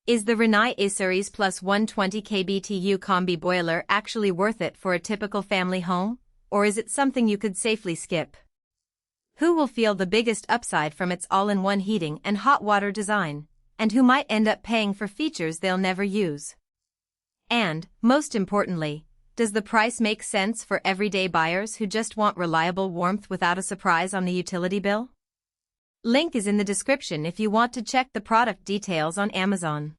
Is the Rinnai IP120199C 120k BTU Combi boiler actually worth it for a typical family home, or is it something you could safely skip? Who will feel the biggest upside from its all-in-one heating and hot water design, and who might end up paying for features they'll never use? And, most importantly, does the price make sense for everyday buyers who just want reliable warmth without a surprise on the utility bill? Link is in the description if you want to check the product details on Amazon.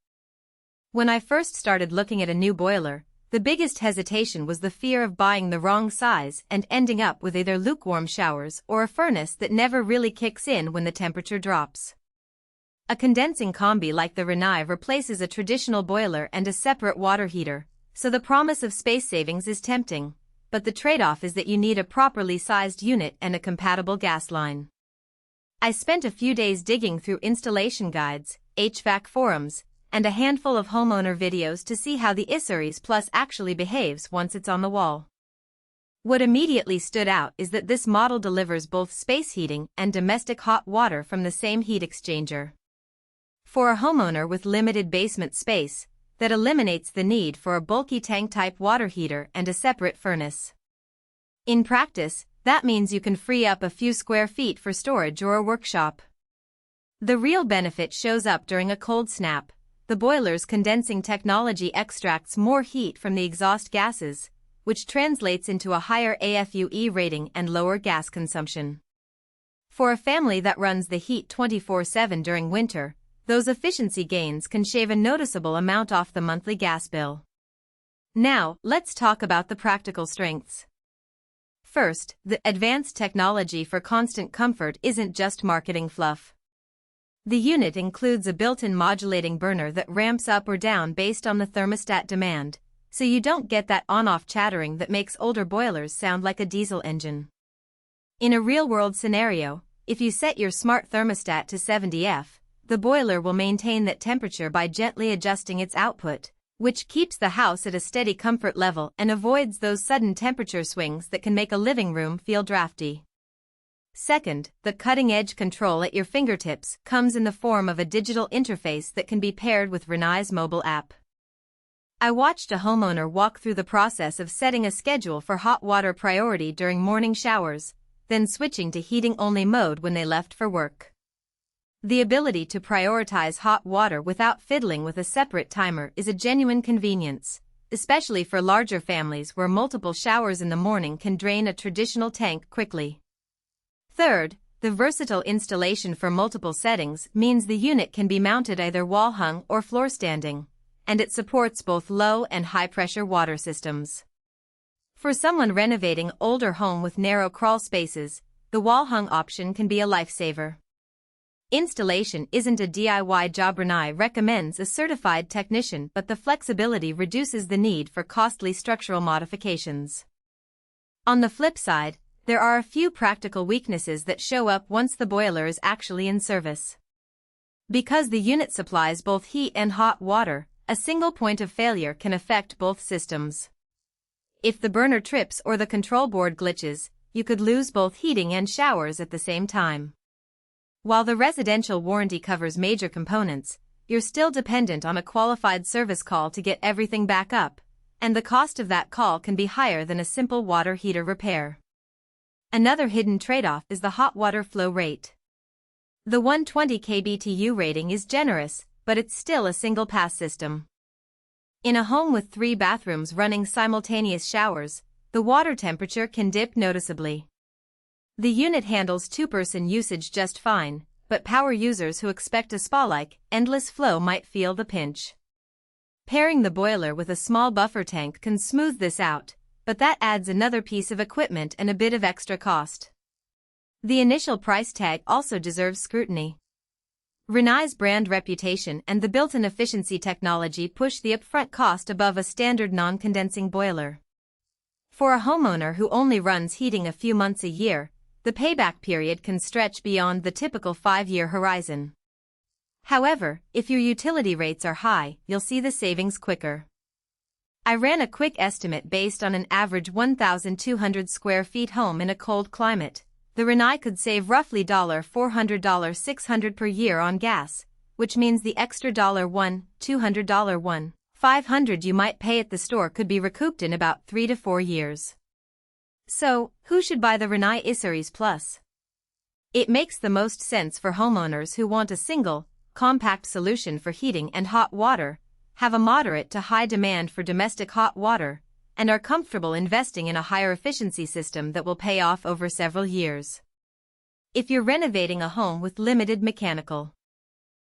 When I first started looking at a new boiler, the biggest hesitation was the fear of buying the wrong size and ending up with either lukewarm showers or a furnace that never really kicks in when the temperature drops. A condensing combi like the Rinnai replaces a traditional boiler and a separate water heater, so the promise of space savings is tempting, but the trade-off is that you need a properly sized unit and a compatible gas line. I spent a few days digging through installation guides, HVAC forums, and a handful of homeowner videos to see how the I-Series Plus actually behaves once it's on the wall. What immediately stood out is that this model delivers both space heating and domestic hot water from the same heat exchanger. For a homeowner with limited basement space, that eliminates the need for a bulky tank-type water heater and a separate furnace. In practice, that means you can free up a few square feet for storage or a workshop. The real benefit shows up during a cold snap. The boiler's condensing technology extracts more heat from the exhaust gases, which translates into a higher AFUE rating and lower gas consumption. For a family that runs the heat 24/7 during winter, those efficiency gains can shave a noticeable amount off the monthly gas bill. Now, let's talk about the practical strengths. First, the advanced technology for constant comfort isn't just marketing fluff. The unit includes a built-in modulating burner that ramps up or down based on the thermostat demand, so you don't get that on-off chattering that makes older boilers sound like a diesel engine. In a real-world scenario, if you set your smart thermostat to 70°F, the boiler will maintain that temperature by gently adjusting its output, which keeps the house at a steady comfort level and avoids those sudden temperature swings that can make a living room feel drafty. Second, the cutting-edge control at your fingertips comes in the form of a digital interface that can be paired with Rinnai's mobile app. I watched a homeowner walk through the process of setting a schedule for hot water priority during morning showers, then switching to heating-only mode when they left for work. The ability to prioritize hot water without fiddling with a separate timer is a genuine convenience, especially for larger families where multiple showers in the morning can drain a traditional tank quickly. Third, the versatile installation for multiple settings means the unit can be mounted either wall-hung or floor-standing, and it supports both low and high-pressure water systems. For someone renovating an older home with narrow crawl spaces, the wall-hung option can be a lifesaver. Installation isn't a DIY job. Rinnai recommends a certified technician, but the flexibility reduces the need for costly structural modifications. On the flip side, there are a few practical weaknesses that show up once the boiler is actually in service. Because the unit supplies both heat and hot water, a single point of failure can affect both systems. If the burner trips or the control board glitches, you could lose both heating and showers at the same time. While the residential warranty covers major components, you're still dependent on a qualified service call to get everything back up, and the cost of that call can be higher than a simple water heater repair. Another hidden trade-off is the hot water flow rate. The 120k BTU rating is generous, but it's still a single-pass system. In a home with 3 bathrooms running simultaneous showers, the water temperature can dip noticeably. The unit handles 2-person usage just fine, but power users who expect a spa-like, endless flow might feel the pinch. Pairing the boiler with a small buffer tank can smooth this out, but that adds another piece of equipment and a bit of extra cost. The initial price tag also deserves scrutiny. Rinnai's brand reputation and the built-in efficiency technology push the upfront cost above a standard non-condensing boiler. For a homeowner who only runs heating a few months a year, the payback period can stretch beyond the typical 5-year horizon. However, if your utility rates are high, you'll see the savings quicker. I ran a quick estimate based on an average 1,200 square feet home in a cold climate. The Rinnai could save roughly $400–$600 per year on gas, which means the extra $200 $500 you might pay at the store could be recouped in about 3 to 4 years. So, who should buy the Rinnai IP120199C Plus? It makes the most sense for homeowners who want a single, compact solution for heating and hot water, have a moderate to high demand for domestic hot water, and are comfortable investing in a higher efficiency system that will pay off over several years. If you're renovating a home with limited mechanical